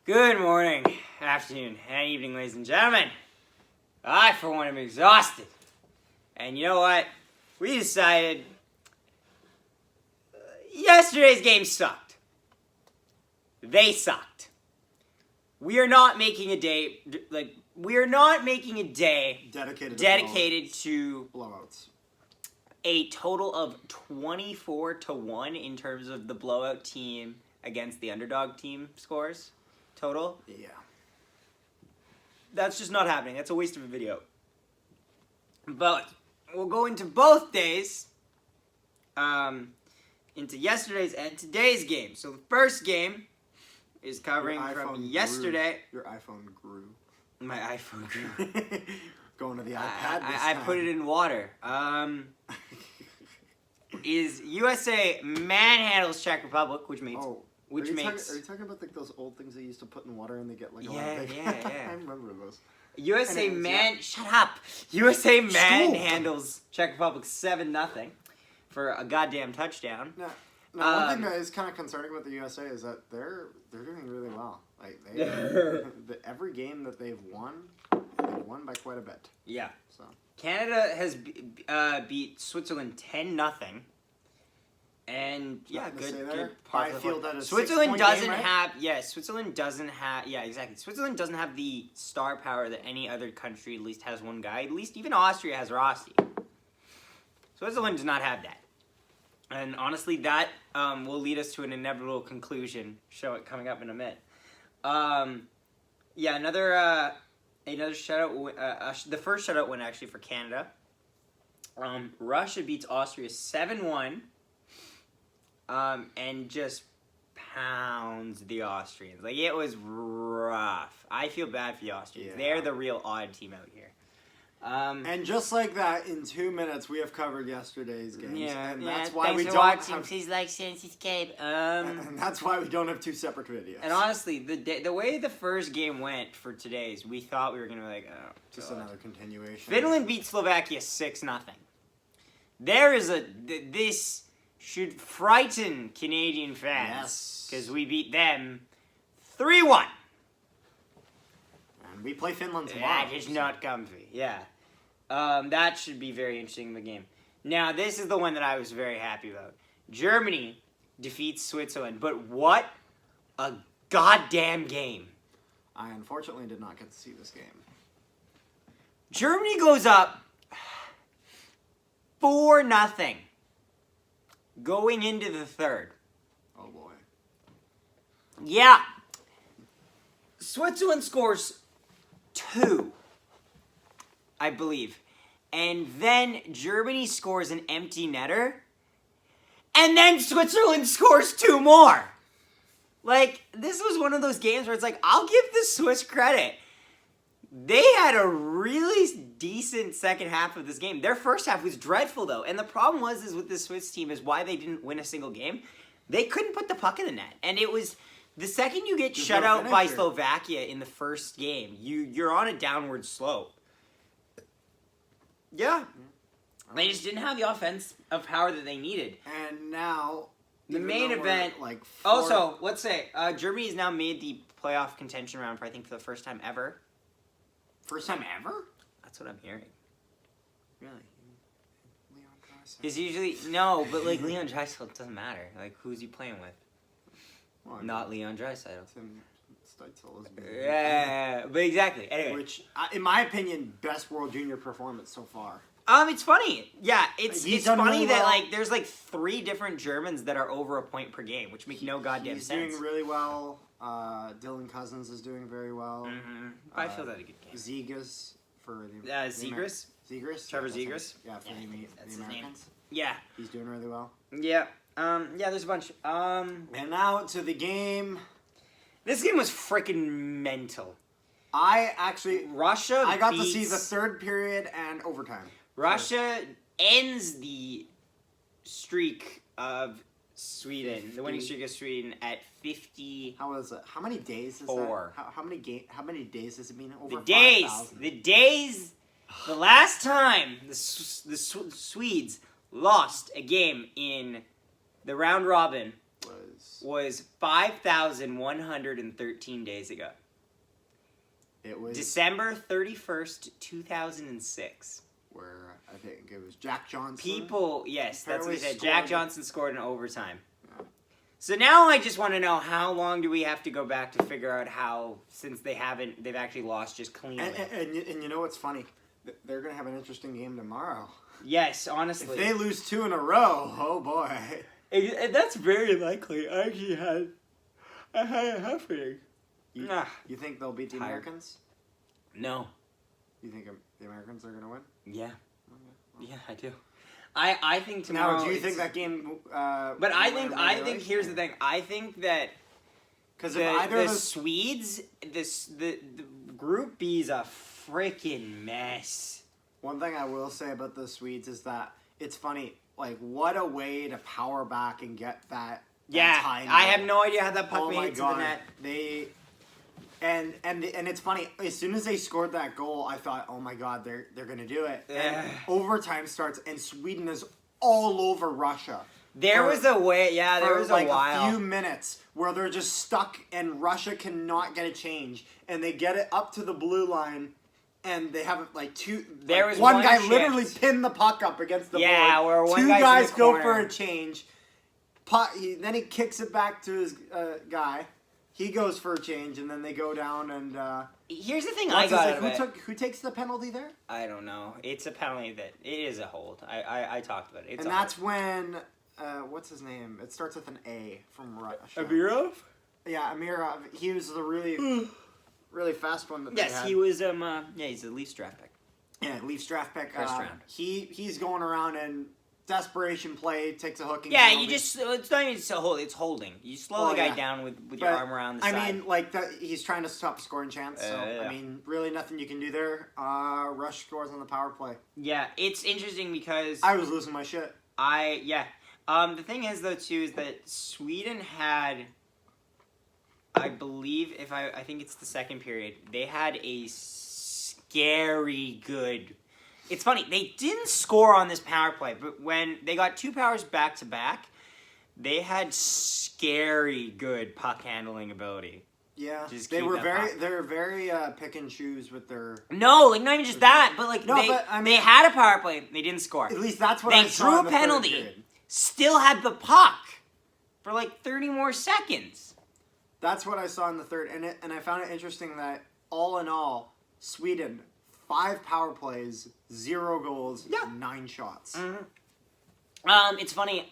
Good morning, afternoon, and evening, ladies and gentlemen. I, for one, am exhausted. And you know what? We decided yesterday's game sucked. They sucked. We are not making a day dedicated to blowouts. A total of 24-1 in terms of the blowout team against the underdog team scores. Total? Yeah. That's just not happening. That's a waste of a video. But we'll go into both days, into yesterday's and today's game. So the first game is covering from yesterday. Your iPhone grew. My iPhone grew. Going to the iPad this I time. put it in water. Is USA manhandles Czech Republic, which makes... Are you talking about those old things they used to put in water and they get like a lot of big... Yeah. I remember those. Shut up! USA manhandles Czech Republic 7-0 for a goddamn touchdown. Now, one thing that is kind of concerning about the USA is that they're doing really well. Like every game that they've won by quite a bit. Yeah. So Canada has beat Switzerland 10-0 And yeah, good part. I feel that a Switzerland doesn't game, right? have. Switzerland doesn't have. Yeah, exactly. Switzerland doesn't have the star power that any other country at least has one guy. At least even Austria has Rossi. Switzerland does not have that. And honestly, that will lead us to an inevitable conclusion. Show it coming up in a minute. Yeah, another shutout. The first shutout win actually for Canada. Russia beats Austria 7-1. And just pounds the Austrians. Like, it was rough. I feel bad for the Austrians. Yeah. They're the real odd team out here. And just like that, in 2 minutes, we have covered yesterday's games. Yeah, and that's why thanks we for don't watching. have... Please like, share, and subscribe. And that's why we don't have two separate videos. And honestly, the way the first game went for today's, we thought we were going to be like, oh, just another continuation. Finland beat Slovakia 6-0. There is this should frighten Canadian fans. Because we beat them 3-1. And we play Finland tomorrow. That is not comfy. Yeah. That should be very interesting in the game. Now, this is the one that I was very happy about. Germany defeats Switzerland. But what a goddamn game. I unfortunately did not get to see this game. Germany goes up 4-0. Going into the third. Oh, boy. Yeah. Switzerland scores 2, I believe. And then Germany scores an empty netter. And then Switzerland scores 2 more. Like, this was one of those games where it's like, I'll give the Swiss credit. They had a really decent second half of this game. Their first half was dreadful, though. And the problem is with this Swiss team is why they didn't win a single game. They couldn't put the puck in the net. And it was, the second you get shut out by Slovakia in the first game, you're on a downward slope. Yeah. They just didn't have the offense of power that they needed. And now, the main event, also, let's say, Germany has now made the playoff contention round for, I think, for the first time ever. First time ever? That's what I'm hearing. Really? Leon Draisaitl? Because usually, no, but like Leon Draisaitl, it doesn't matter. Like, who's he playing with? Well, not Leon Draisaitl. Tim Stützle is Yeah, but exactly. Anyway. Which, in my opinion, best World Junior performance so far. It's funny. Yeah, it's funny really that, well. like, there's, like, 3 different Germans that are over a point per game, which make no goddamn sense. He's doing really well. Dylan Cousins is doing very well. Mm-hmm. I feel that a good game. Zegras for the... Zegras? Zegras? Trevor Zegras? Yeah, for the Americans. Yeah. He's doing really well. Yeah. Yeah, there's a bunch. And now to the game. This game was freaking mental. I got to see the third period and overtime. Russia ends the streak of Sweden, the winning streak of Sweden at 50. How is it? How many days is that? How many days has it been? Over The days. The last time the Swedes lost a game in the round robin was 5,113 days ago. It was December 31st, 2006. where I think it was Jack Johnson. People, yes, that's what he said. Apparently Jack scored- Johnson scored in overtime. Yeah. So now I just want to know, how long do we have to go back to figure out how, since they've actually lost just cleanly. And you know what's funny? They're going to have an interesting game tomorrow. Yes, honestly. If they lose 2 in a row, oh boy. That's very likely. I actually had a happening. You think they'll beat the Tired. Americans? No. You think the Americans are going to win? Yeah. Yeah, I do. I think tomorrow. Now, do you think that game? But I think here's the thing. I think that because the Swedes, the Group B's a freaking mess. One thing I will say about the Swedes is that it's funny. Like, what a way to power back and get that. Yeah, time I goal. have no idea how that puck Oh made my it to god! the net. And it's funny. As soon as they scored that goal, I thought, oh my god, they're gonna do it. And overtime starts, and Sweden is all over Russia. There was a while. A few minutes where they're just stuck, and Russia cannot get a change, and they get it up to the blue line. And they have like two. There like was one one guy shift. literally pinned the puck up against the board. where one two guy's in guys the go corner. for a change. Puck. Then he kicks it back to his guy. He goes for a change, and then they go down. And here's the thing I got out of it. who takes the penalty there? I don't know. It's a penalty that it is a hold. I talked about it. It's and that's when what's his name? It starts with an A from Russia. Amirov? Yeah, Amirov. He was the really fast one that they had. Yes, he was. He's a Leafs draft pick. Yeah, Leafs draft pick. First round. He's going around and desperation play, takes a hooking. Yeah, penalty. you just it's not even so hold. It's holding. You slow the guy down with your arm around the side. I mean, like that. He's trying to stop a scoring chance. So yeah. I mean, really nothing you can do there. Rush scores on the power play. Yeah, it's interesting because I was losing my shit. The thing is though too is that Sweden had. I believe I think it's the second period. They had a scary good. It's funny, they didn't score on this power play, but when they got 2 powers back to back, they had scary good puck handling ability. Yeah, Just they keep were that very puck. they're very pick and choose with their. No, like not even just that, but like they had a power play, they didn't score. At least that's what they I saw drew in a the third penalty, period. still had the puck for like 30 more seconds. That's what I saw in the third, and I found it interesting that all in all, Sweden 5 power plays, 0 goals, 9 shots. Mm-hmm. It's funny.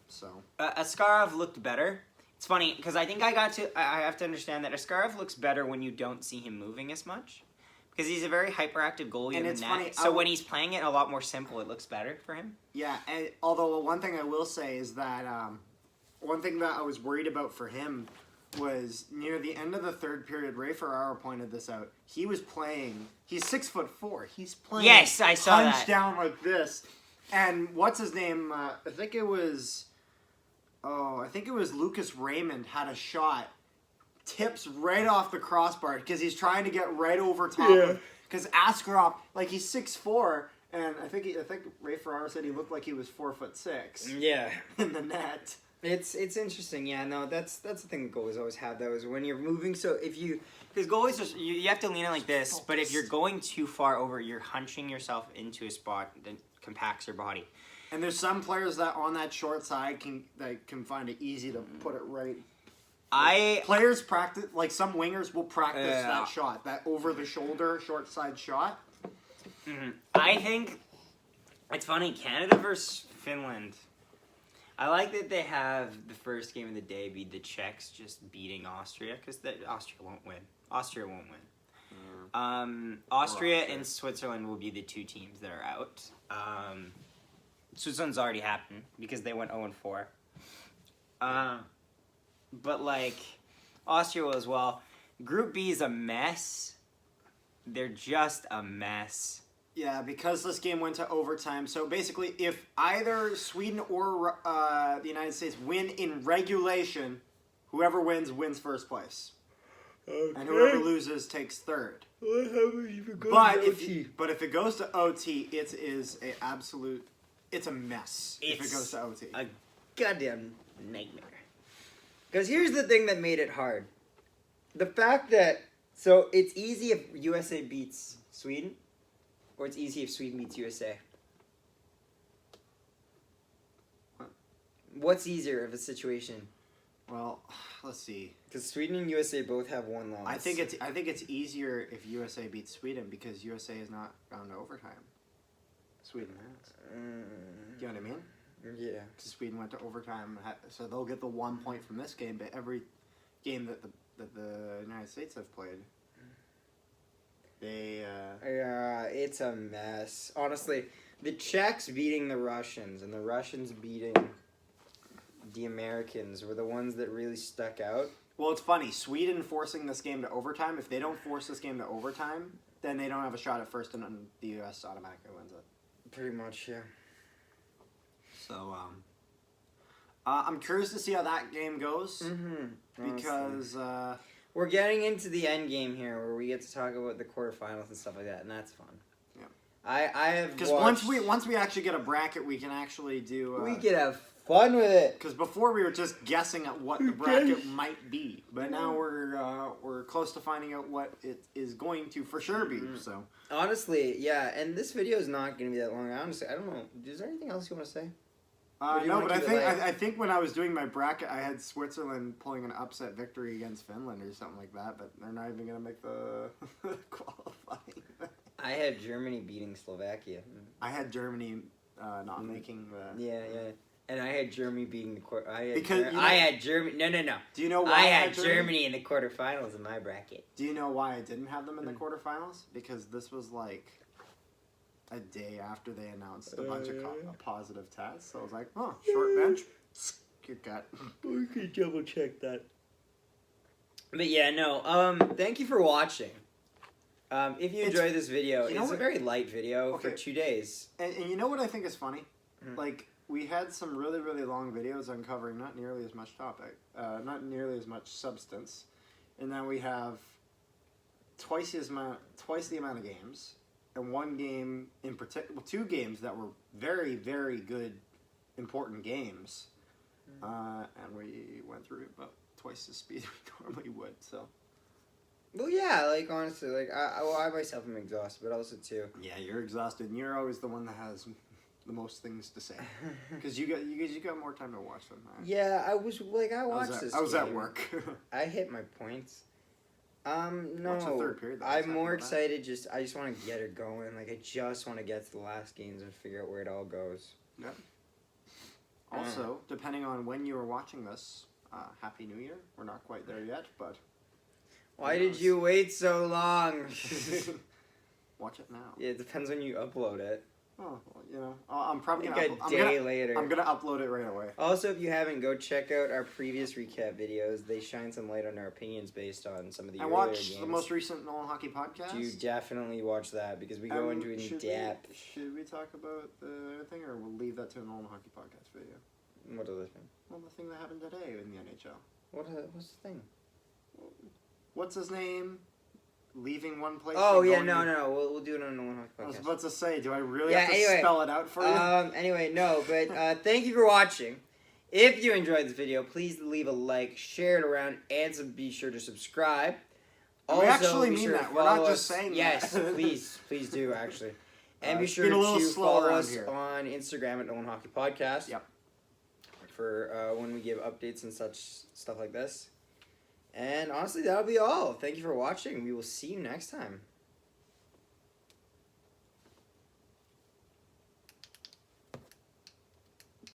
So Askarov looked better. It's funny because I think I have to understand that Askarov looks better when you don't see him moving as much. Because he's a very hyperactive goalie in the net. Funny, so when he's playing it a lot more simple, it looks better for him. Yeah, and although one thing I will say is that one thing that I was worried about for him was near the end of the third period. Ray Ferraro pointed this out. He was playing. He's 6'4". He's playing. Yes, I saw that. Hunched down like this. And what's his name? I think it was Lucas Raymond had a shot, tips right off the crossbar because he's trying to get right over top of. Because Askarov, like he's 6'4", and I think Ray Ferraro said he looked like he was 4'6". Yeah. In the net. It's interesting, yeah. No, that's the thing that goalies always have though, is when you're moving. So because goalies just you have to lean it like this, but if you're going too far over, you're hunching yourself into a spot that compacts your body. And there's some players that on that short side can find it easy to put it right. Players practice, like some wingers will practice that shot, that over the shoulder short side shot. Mm-hmm. I think it's funny, Canada versus Finland. I like that they have the first game of the day be the Czechs just beating Austria, because Austria won't win. Austria and Switzerland will be the 2 teams that are out. Switzerland's already happened because they went 0-4. But like Austria will as well. Group B is a mess. They're just a mess. Yeah, because this game went to overtime. So basically, if either Sweden or the United States win in regulation, whoever wins first place. Okay. And whoever loses takes third. What happens if it goes But if it goes to OT, it is it's a mess if it goes to OT. A goddamn nightmare. Because here's the thing that made it hard. The fact that... So, it's easy if USA beats Sweden, or it's easy if Sweden beats USA. What's easier of a situation? Well, let's see. Because Sweden and USA both have one loss. I think it's easier if USA beats Sweden because USA has not gone to overtime. Sweden has. Do you know what I mean? Yeah. Because Sweden went to overtime, so they'll get the 1 point from this game. But every game that the United States have played, they. Yeah, it's a mess. Honestly, the Czechs beating the Russians and the Russians beating the Americans were the ones that really stuck out. Well, it's funny. Sweden forcing this game to overtime. If they don't force this game to overtime, then they don't have a shot at first, and the U.S. automatically wins it. Pretty much, yeah. So, I'm curious to see how that game goes. Because we're getting into the end game here, where we get to talk about the quarterfinals and stuff like that, and that's fun. Yeah. I have because once we actually get a bracket, we can actually do. We can have fun with it. Because before we were just guessing at what the bracket might be, but now we're close to finding out what it is going to for sure be. So honestly, yeah, and this video is not going to be that long. Honestly, I don't know. Is there anything else you want to say? No, but I think when I was doing my bracket, I had Switzerland pulling an upset victory against Finland or something like that, but they're not even going to make the qualifying. I had Germany beating Slovakia. I had Germany not making the... Yeah. And I had Germany beating the quarter. I had Germany. No. Do you know why I had Germany in the quarterfinals in my bracket? Do you know why I didn't have them in the quarterfinals? Because this was like a day after they announced a bunch of positive tests. So I was like, oh, short bench, your gut. We could double check that. But yeah, no. Thank you for watching. If you enjoyed this video, it's a very light video for 2 days. And you know what I think is funny? Like, we had some really, really long videos uncovering not nearly as much topic, not nearly as much substance, and then we have twice the amount of games, and one game in particular, well, 2 games that were very, very good, important games, and we went through it about twice the speed we normally would. So. Well, yeah, like honestly, like I myself am exhausted, but also too. Yeah, you're exhausted, and you're always the one that has the most things to say, because you got more time to watch them. Yeah, I watched this. I was at work. I hit my points. No, the third period, I'm more excited. I just want to get it going. Like I just want to get to the last games and figure out where it all goes. Yeah. Also, depending on when you are watching this, Happy New Year. We're not quite there yet, but. Why did you wait so long? Watch it now. Yeah, it depends when you upload it. Oh, well, you know, I'm probably a day later. I'm gonna upload it right away. Also, if you haven't, go check out our previous recap videos. They shine some light on our opinions based on some of the earlier games. Watch the most recent Nolan Hockey podcast. You definitely watch that because we go into it in depth. Should we talk about the thing, or we'll leave that to a Nolan Hockey podcast video? What other thing? Well, the thing that happened today in the NHL. What's the thing? What's his name? Leaving one place. Oh yeah, no. We'll do it on Nolan Hockey podcast. I was about to say, do I really have to spell it out for you? Anyway, no, but thank you for watching. If you enjoyed this video, please leave a like, share it around, and be sure to subscribe. Also, we actually mean that. We're not just saying that. Yes, please do actually. And be sure to follow us on Instagram at Nolan Hockey Podcast. Yep. For when we give updates and such stuff like this. And honestly, that'll be all. Thank you for watching. We will see you next time.